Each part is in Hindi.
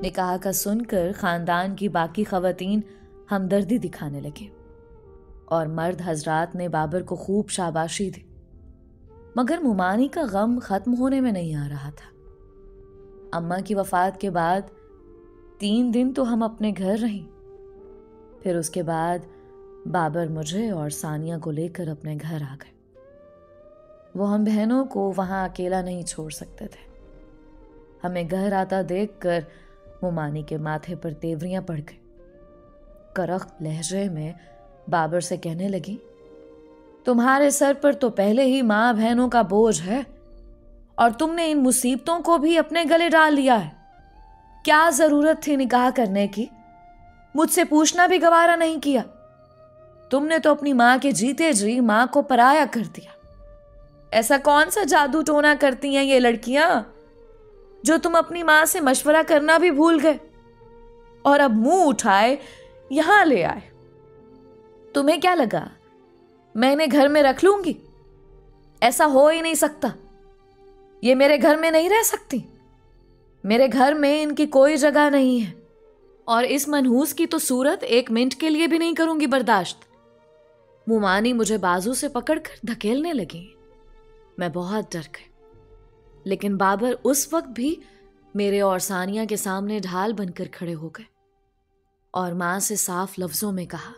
निकाह का सुनकर खानदान की बाकी खवातीन हमदर्दी दिखाने लगे और मर्द हजरात ने बाबर को खूब शाबाशी दी, मगर मुमानी का गम खत्म होने में नहीं आ रहा था। अम्मा की वफात के बाद 3 दिन तो हम अपने घर रहीं। फिर उसके बाद बाबर मुझे और सानिया को लेकर अपने घर आ गए। वो हम बहनों को वहां अकेला नहीं छोड़ सकते थे। हमें घर आता देखकर मुमानी के माथे पर तेवरियां पड़ गई। करख्त लहजे में बाबर से कहने लगी, तुम्हारे सर पर तो पहले ही माँ बहनों का बोझ है और तुमने इन मुसीबतों को भी अपने गले डाल लिया है। क्या जरूरत थी निकाह करने की? मुझसे पूछना भी गवारा नहीं किया। तुमने तो अपनी माँ के जीते जी माँ को पराया कर दिया। ऐसा कौन सा जादू टोना करती हैं ये लड़कियां जो तुम अपनी माँ से मशवरा करना भी भूल गए और अब मुंह उठाए यहां ले आए। तुम्हें क्या लगा मैं इन्हें घर में रख लूंगी? ऐसा हो ही नहीं सकता। ये मेरे घर में नहीं रह सकती। मेरे घर में इनकी कोई जगह नहीं है और इस मनहूस की तो सूरत 1 मिनट के लिए भी नहीं करूंगी बर्दाश्त। मुमानी मुझे बाजू से पकड़कर धकेलने लगी। मैं बहुत डर गई, लेकिन बाबर उस वक्त भी मेरे और सानिया के सामने ढाल बनकर खड़े हो गए और मां से साफ लफ्जों में कहा,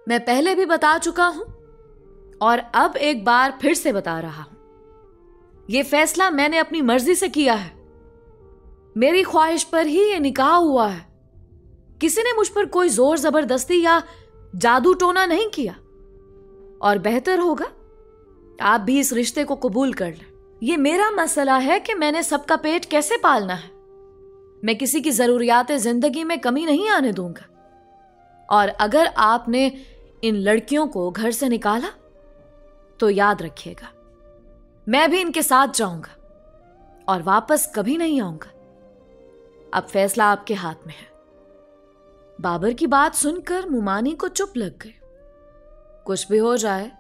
मैं पहले भी बता चुका हूं और अब एक बार फिर से बता रहा हूं, यह फैसला मैंने अपनी मर्जी से किया है। मेरी ख्वाहिश पर ही यह निकाह हुआ है। किसी ने मुझ पर कोई जोर जबरदस्ती या जादू टोना नहीं किया और बेहतर होगा आप भी इस रिश्ते को कबूल कर लें। यह मेरा मसला है कि मैंने सबका पेट कैसे पालना है। मैं किसी की जरूरियात जिंदगी में कमी नहीं आने दूंगा और अगर आपने इन लड़कियों को घर से निकाला तो याद रखिएगा, मैं भी इनके साथ जाऊंगा और वापस कभी नहीं आऊंगा। अब फैसला आपके हाथ में है। बाबर की बात सुनकर मुमानी को चुप लग गई। कुछ भी हो जाए,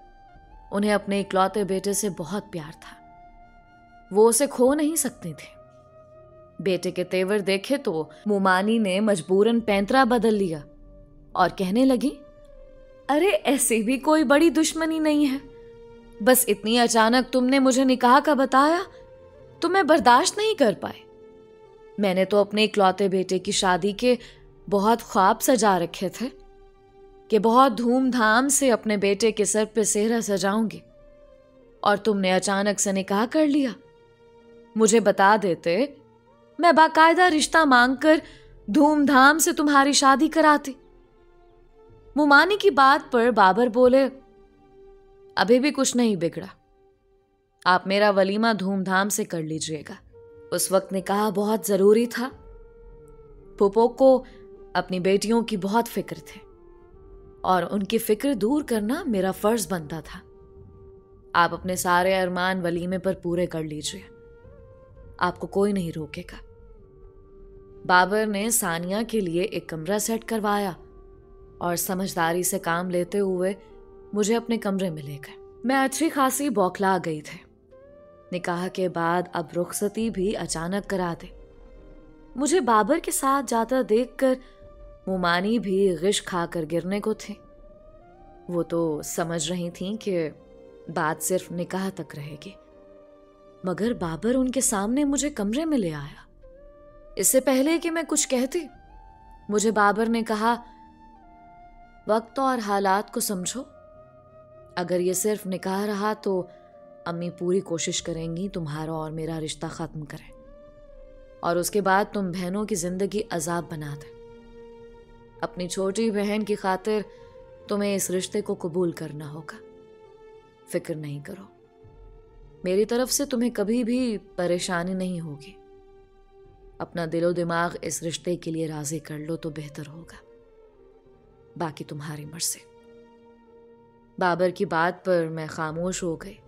उन्हें अपने इकलौते बेटे से बहुत प्यार था। वो उसे खो नहीं सकती थी। बेटे के तेवर देखे तो मुमानी ने मजबूरन पैंतरा बदल लिया और कहने लगी, अरे ऐसी भी कोई बड़ी दुश्मनी नहीं है। बस इतनी अचानक तुमने मुझे निकाह का बताया तो मैं बर्दाश्त नहीं कर पाई। मैंने तो अपने इकलौते बेटे की शादी के बहुत ख्वाब सजा रखे थे कि बहुत धूमधाम से अपने बेटे के सर पे सेहरा सजाऊंगी और तुमने अचानक से निकाह कर लिया। मुझे बता देते, मैं बाकायदा रिश्ता मांगकर धूमधाम से तुम्हारी शादी कराती। मुमानी की बात पर बाबर बोले, अभी भी कुछ नहीं बिगड़ा। आप मेरा वलीमा धूमधाम से कर लीजिएगा। उस वक्त निकाह बहुत जरूरी था। फूफो को अपनी बेटियों की बहुत फिक्र थी और उनकी फिक्र दूर करना मेरा फर्ज बनता था। आप अपने सारे अरमान वलीमे पर पूरे कर लीजिए, आपको कोई नहीं रोकेगा। बाबर ने सानिया के लिए एक कमरा सेट करवाया और समझदारी से काम लेते हुए मुझे अपने कमरे में ले गए। मैं अच्छी खासी बौखला गई थी। निकाह के बाद अब रुखसती भी अचानक करा दे। मुझे बाबर के साथ जाता देखकर मुमानी भी गिश खाकर गिरने को थी। वो तो समझ रही थीं कि बात सिर्फ निकाह तक रहेगी, मगर बाबर उनके सामने मुझे कमरे में ले आया। इससे पहले कि मैं कुछ कहती, मुझे बाबर ने कहा, वक्त और हालात को समझो। अगर ये सिर्फ निकाह रहा तो अम्मी पूरी कोशिश करेंगी तुम्हारा और मेरा रिश्ता खत्म करें और उसके बाद तुम बहनों की जिंदगी अजाब बना दें। अपनी छोटी बहन की खातिर तुम्हें इस रिश्ते को कबूल करना होगा। फिक्र नहीं करो, मेरी तरफ से तुम्हें कभी भी परेशानी नहीं होगी। अपना दिलो दिमाग इस रिश्ते के लिए राजी कर लो तो बेहतर होगा, बाकी तुम्हारी मर्जी। बाबर की बात पर मैं खामोश हो गई।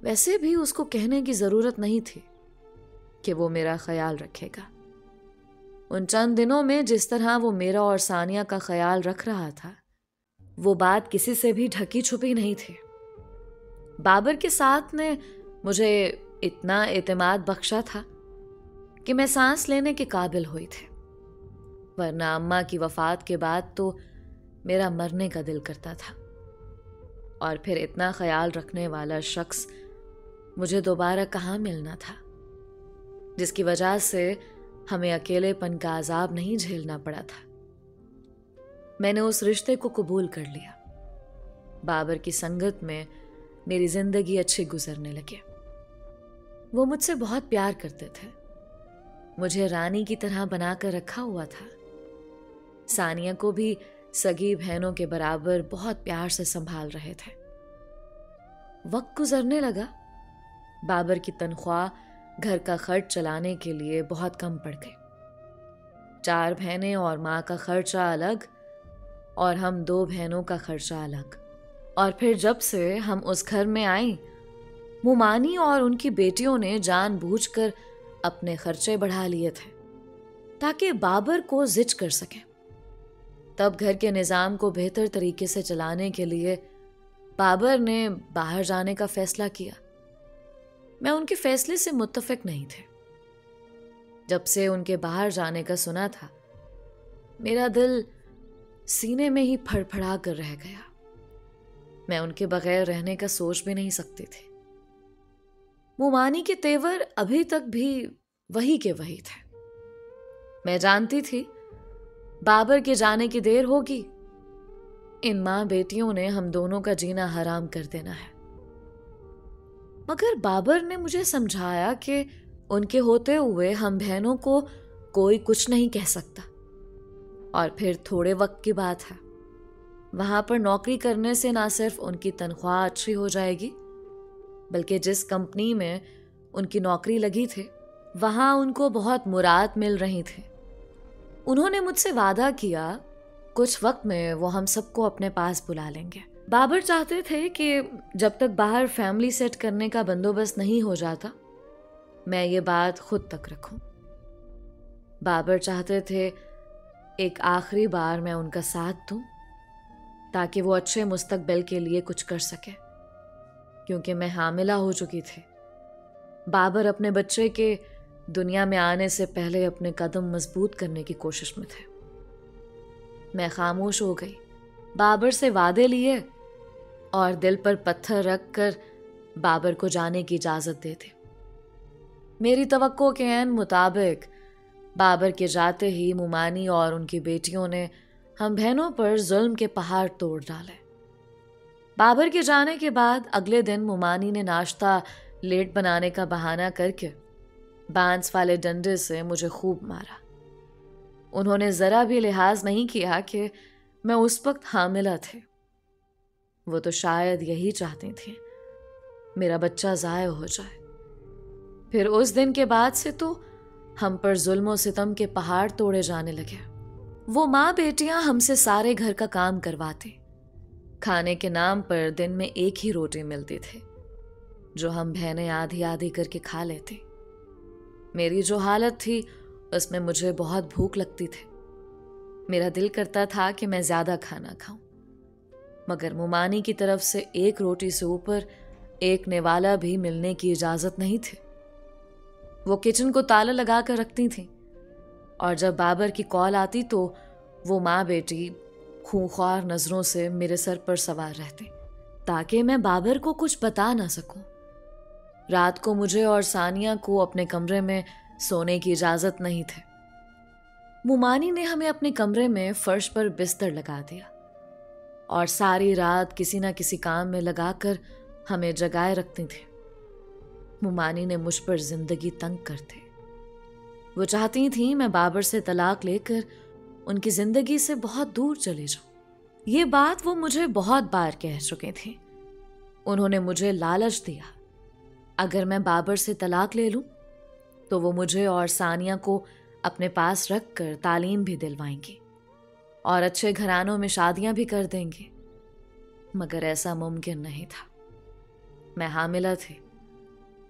वैसे भी उसको कहने की जरूरत नहीं थी कि वो मेरा ख्याल रखेगा। उन चंद दिनों में जिस तरह वो मेरा और सानिया का ख्याल रख रहा था, वो बात किसी से भी ढकी छुपी नहीं थी। बाबर के साथ ने मुझे इतना एतमाद बख्शा था कि मैं सांस लेने के काबिल हुई थी, वरना अम्मा की वफात के बाद तो मेरा मरने का दिल करता था। और फिर इतना ख्याल रखने वाला शख्स मुझे दोबारा कहाँ मिलना था, जिसकी वजह से हमें अकेलेपन का अजाब नहीं झेलना पड़ा था। मैंने उस रिश्ते को कबूल कर लिया। बाबर की संगत में मेरी जिंदगी अच्छी गुजरने लगी। वो मुझसे बहुत प्यार करते थे, मुझे रानी की तरह बनाकर रखा हुआ था। सानिया को भी सगी बहनों के बराबर बहुत प्यार से संभाल रहे थे। वक्त गुजरने लगा। बाबर की तनख्वाह घर का खर्च चलाने के लिए बहुत कम पड़ गई। 4 बहनें और माँ का खर्चा अलग, और हम 2 बहनों का खर्चा अलग। और फिर जब से हम उस घर में आई, मुमानी और उनकी बेटियों ने जानबूझकर अपने खर्चे बढ़ा लिए थे ताकि बाबर को जिच कर सके। तब घर के निज़ाम को बेहतर तरीके से चलाने के लिए बाबर ने बाहर जाने का फैसला किया। मैं उनके फैसले से मुत्तफिक नहीं थे। जब से उनके बाहर जाने का सुना था, मेरा दिल सीने में ही फड़फड़ा कर रह गया। मैं उनके बगैर रहने का सोच भी नहीं सकती थी। मुमानी के तेवर अभी तक भी वही के वही थे। मैं जानती थी बाबर के जाने की देर होगी। इन मां बेटियों ने हम दोनों का जीना हराम कर देना है। मगर बाबर ने मुझे समझाया कि उनके होते हुए हम बहनों को कोई कुछ नहीं कह सकता। और फिर थोड़े वक्त की बात है, वहां पर नौकरी करने से ना सिर्फ उनकी तनख्वाह अच्छी हो जाएगी, बल्कि जिस कंपनी में उनकी नौकरी लगी थी वहां उनको बहुत मुराद मिल रही थी। उन्होंने मुझसे वादा किया कुछ वक्त में वो हम सबको अपने पास बुला लेंगे। बाबर चाहते थे कि जब तक बाहर फैमिली सेट करने का बंदोबस्त नहीं हो जाता, मैं ये बात खुद तक रखूं। बाबर चाहते थे एक आखिरी बार मैं उनका साथ दूं ताकि वो अच्छे मुस्तकबिल के लिए कुछ कर सके, क्योंकि मैं हामिला हो चुकी थी। बाबर अपने बच्चे के दुनिया में आने से पहले अपने कदम मजबूत करने की कोशिश में थे। मैं खामोश हो गई, बाबर से वादे लिए और दिल पर पत्थर रखकर बाबर को जाने की इजाजत दे दी। मेरी तवक्को के ऐन मुताबिक बाबर के जाते ही मुमानी और उनकी बेटियों ने हम बहनों पर जुल्म के पहाड़ तोड़ डाले। बाबर के जाने के बाद अगले दिन मुमानी ने नाश्ता लेट बनाने का बहाना करके बांस वाले डंडे से मुझे खूब मारा। उन्होंने जरा भी लिहाज नहीं किया कि मैं उस वक्त हामिला थी। वो तो शायद यही चाहती थी मेरा बच्चा ज़ाया हो जाए। फिर उस दिन के बाद से तो हम पर जुल्म सितम के पहाड़ तोड़े जाने लगे। वो माँ बेटियां हमसे सारे घर का काम करवाती। खाने के नाम पर दिन में एक ही रोटी मिलती थी, जो हम बहनें आधी आधी करके खा लेते। मेरी जो हालत थी उसमें मुझे बहुत भूख लगती थी। मेरा दिल करता था कि मैं ज्यादा खाना खाऊं, मगर मुमानी की तरफ से एक रोटी से ऊपर एक नेवाला भी मिलने की इजाजत नहीं थी। वो किचन को ताला लगा कर रखती थी, और जब बाबर की कॉल आती तो वो माँ बेटी खूंखार नजरों से मेरे सर पर सवार रहती ताकि मैं बाबर को कुछ बता ना सकूं। रात को मुझे और सानिया को अपने कमरे में सोने की इजाजत नहीं थी। मुमानी ने हमें अपने कमरे में फर्श पर बिस्तर लगा दिया और सारी रात किसी ना किसी काम में लगाकर हमें जगाए रखती थी। मुमानी ने मुझ पर जिंदगी तंग कर दी। वो चाहती थी मैं बाबर से तलाक लेकर उनकी जिंदगी से बहुत दूर चले जाऊं। ये बात वो मुझे बहुत बार कह चुके थे। उन्होंने मुझे लालच दिया, अगर मैं बाबर से तलाक ले लूं तो वो मुझे और सानिया को अपने पास रखकर तालीम भी दिलवाएंगी और अच्छे घरानों में शादियां भी कर देंगे। मगर ऐसा मुमकिन नहीं था। मैं हामिला थी,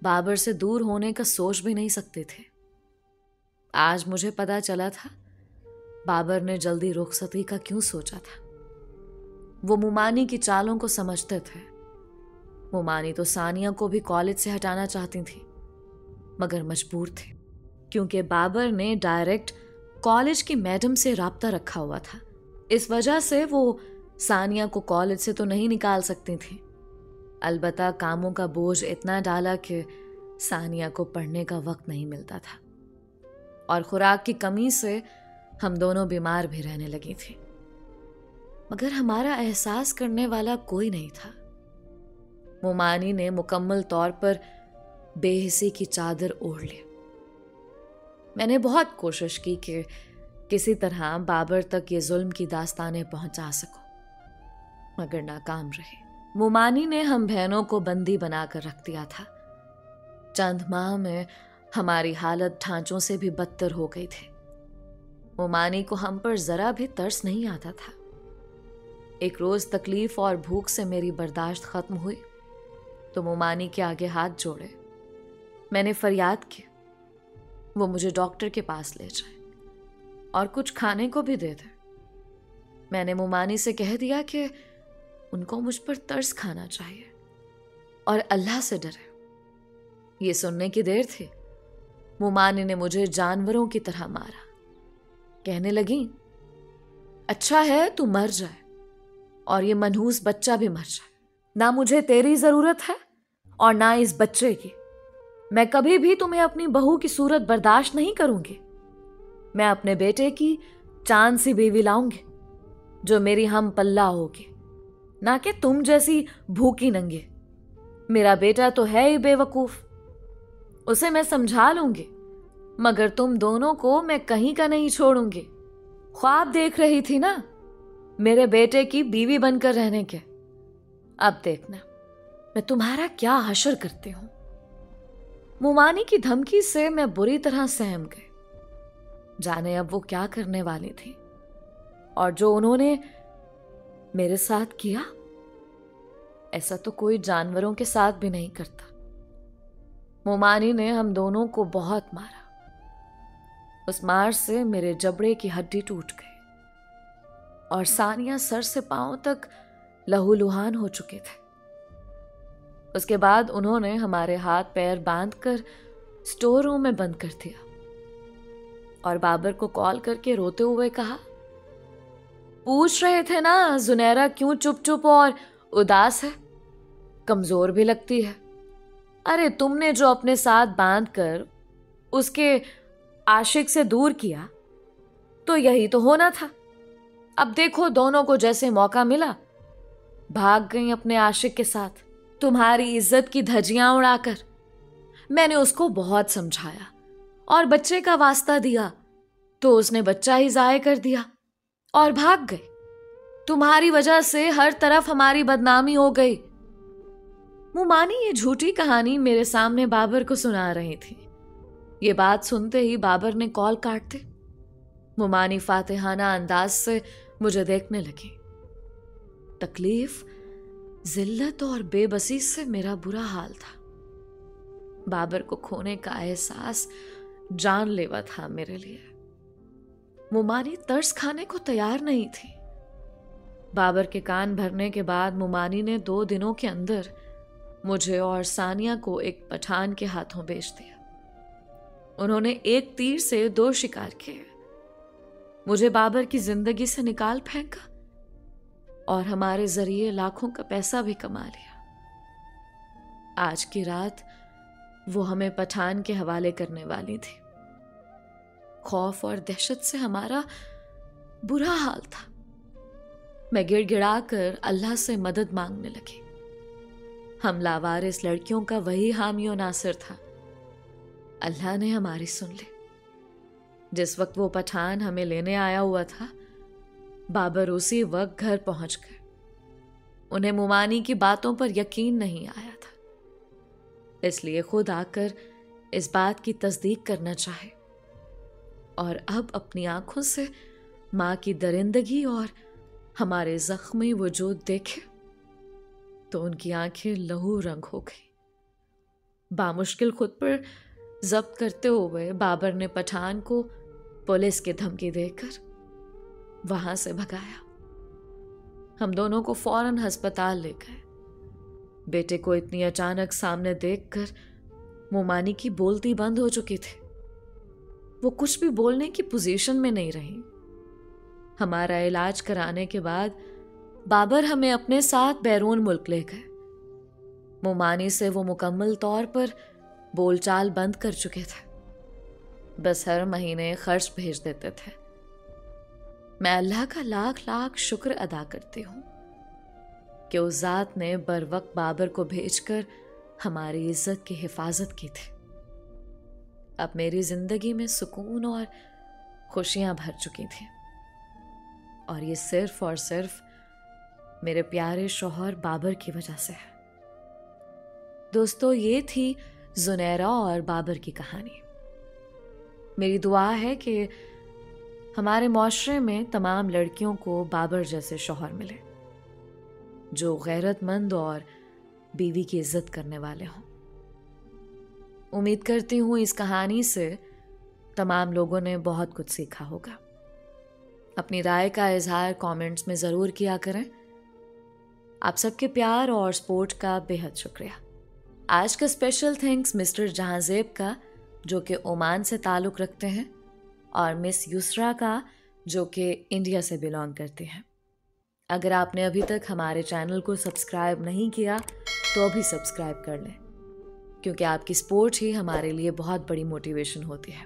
बाबर से दूर होने का सोच भी नहीं सकते थे। आज मुझे पता चला था बाबर ने जल्दी रुखसती का क्यों सोचा था। वो मुमानी की चालों को समझते थे। मुमानी तो सानिया को भी कॉलेज से हटाना चाहती थी, मगर मजबूर थे क्योंकि बाबर ने डायरेक्ट कॉलेज की मैडम से राब्ता रखा हुआ था। इस वजह से वो सानिया को कॉलेज से तो नहीं निकाल सकती थी। अलबत्ता कामों का बोझ इतना डाला कि सानिया को पढ़ने का वक्त नहीं मिलता था और खुराक की कमी से हम दोनों बीमार भी रहने लगी थी। मगर हमारा एहसास करने वाला कोई नहीं था। मोमानी ने मुकम्मल तौर पर बेहिसी की चादर ओढ़ ली। मैंने बहुत कोशिश की कि किसी तरह बाबर तक ये जुल्म की दास्तानें पहुंचा सकूं, मगर नाकाम रही। मोमानी ने हम बहनों को बंदी बनाकर रख दिया था। चंद माह में हमारी हालत ढांचों से भी बदतर हो गई थी। मोमानी को हम पर जरा भी तरस नहीं आता था। एक रोज तकलीफ और भूख से मेरी बर्दाश्त खत्म हुई तो मोमानी के आगे हाथ जोड़े मैंने फरियाद की वो मुझे डॉक्टर के पास ले जाए और कुछ खाने को भी दे दे। मैंने मोमानी से कह दिया कि उनको मुझ पर तरस खाना चाहिए और अल्लाह से डरे। ये सुनने की देर थी, मोमानी ने मुझे जानवरों की तरह मारा। कहने लगी, अच्छा है तू मर जाए और ये मनहूस बच्चा भी मर जाए। ना मुझे तेरी जरूरत है और ना इस बच्चे की। मैं कभी भी तुम्हें अपनी बहू की सूरत बर्दाश्त नहीं करूंगी। मैं अपने बेटे की चांद सी बीवी लाऊंगी जो मेरी हम पल्ला होगी, ना कि तुम जैसी भूखी नंगे। मेरा बेटा तो है ही बेवकूफ, उसे मैं समझा लूंगी, मगर तुम दोनों को मैं कहीं का नहीं छोड़ूंगी। ख्वाब देख रही थी ना मेरे बेटे की बीवी बनकर रहने के, अब देखना मैं तुम्हारा क्या हशर करती हूं। मोमानी की धमकी से मैं बुरी तरह सहम गई। जाने अब वो क्या करने वाली थी और जो उन्होंने मेरे साथ किया, ऐसा तो कोई जानवरों के साथ भी नहीं करता। मोमानी ने हम दोनों को बहुत मारा। उस मार से मेरे जबड़े की हड्डी टूट गई और सानिया सर से पांव तक लहूलुहान हो चुके थे। उसके बाद उन्होंने हमारे हाथ पैर बांधकर स्टोर रूम में बंद कर दिया और बाबर को कॉल करके रोते हुए कहा, पूछ रहे थे ना जुनैरा क्यों चुप चुप और उदास है, कमजोर भी लगती है। अरे तुमने जो अपने साथ बांधकर उसके आशिक से दूर किया तो यही तो होना था। अब देखो दोनों को जैसे मौका मिला भाग गई अपने आशिक के साथ, तुम्हारी इज्जत की धज्जियां उड़ाकर। मैंने उसको बहुत समझाया और बच्चे का वास्ता दिया तो उसने बच्चा ही जाये कर दिया और भाग गई। तुम्हारी वजह से हर तरफ हमारी बदनामी हो गई। मोमानी ये झूठी कहानी मेरे सामने बाबर को सुना रही थी। ये बात सुनते ही बाबर ने कॉल काट दी। मोमानी फातिहाना अंदाज से मुझे देखने लगी। तकलीफ, जिल्लत और बेबसी से मेरा बुरा हाल था। बाबर को खोने का एहसास जानलेवा था मेरे लिए। मोमानी तरस खाने को तैयार नहीं थी। बाबर के कान भरने के बाद मोमानी ने 2 दिनों के अंदर मुझे और सानिया को एक पठान के हाथों बेच दिया। उन्होंने एक तीर से 2 शिकार किए। मुझे बाबर की जिंदगी से निकाल फेंका और हमारे जरिए लाखों का पैसा भी कमा लिया। आज की रात वो हमें पठान के हवाले करने वाली थी। खौफ और दहशत से हमारा बुरा हाल था। मैं गिड़गिड़ाकर अल्लाह से मदद मांगने लगी। हम लावारिस लड़कियों का वही हामी और नासिर था। अल्लाह ने हमारी सुन ली। जिस वक्त वो पठान हमें लेने आया हुआ था, बाबर उसी वक्त घर पहुंच गए। उन्हें मोमानी की बातों पर यकीन नहीं आया था, इसलिए खुद आकर इस बात की तस्दीक करना चाहे और अब अपनी आंखों से मां की दरिंदगी और हमारे जख्मी वजूद देखे तो उनकी आंखें लहू रंग हो गई। बामुश्किल खुद पर जब्त करते हुए बाबर ने पठान को पुलिस की धमकी देकर वहां से भगाया। हम दोनों को फौरन अस्पताल ले गए। बेटे को इतनी अचानक सामने देखकर मोमानी की बोलती बंद हो चुकी थी। वो कुछ भी बोलने की पोजीशन में नहीं रही। हमारा इलाज कराने के बाद बाबर हमें अपने साथ बैरून मुल्क ले गए। मोमानी से वो मुकम्मल तौर पर बोलचाल बंद कर चुके थे, बस हर महीने खर्च भेज देते थे। मैं अल्लाह का लाख लाख शुक्र अदा करती हूँ कि उस ज़ात ने बर वक्त बाबर को भेजकर हमारी इज्जत की हिफाजत की थी। अब मेरी जिंदगी में सुकून और खुशियां भर चुकी थी, और ये सिर्फ और सिर्फ मेरे प्यारे शौहर बाबर की वजह से है। दोस्तों, ये थी जुनैरा और बाबर की कहानी। मेरी दुआ है कि हमारे माशरे में तमाम लड़कियों को बाबर जैसे शौहर मिले, जो गैरतमंद और बीवी की इज्जत करने वाले हों। उम्मीद करती हूँ इस कहानी से तमाम लोगों ने बहुत कुछ सीखा होगा। अपनी राय का इजहार कमेंट्स में ज़रूर किया करें। आप सबके प्यार और सपोर्ट का बेहद शुक्रिया। आज का स्पेशल थैंक्स मिस्टर जहांजेब का, जो कि ओमान से ताल्लुक़ रखते हैं, और मिस युसरा का, जो कि इंडिया से बिलोंग करती हैं। अगर आपने अभी तक हमारे चैनल को सब्सक्राइब नहीं किया तो अभी सब्सक्राइब कर लें, क्योंकि आपकी सपोर्ट ही हमारे लिए बहुत बड़ी मोटिवेशन होती है।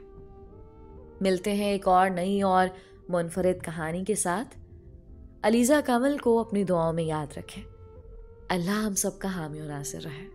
मिलते हैं एक और नई और मुनफरिद कहानी के साथ। अलीज़ा कमल को अपनी दुआओं में याद रखें। अल्लाह हम सबका हामी और नासिर रहे।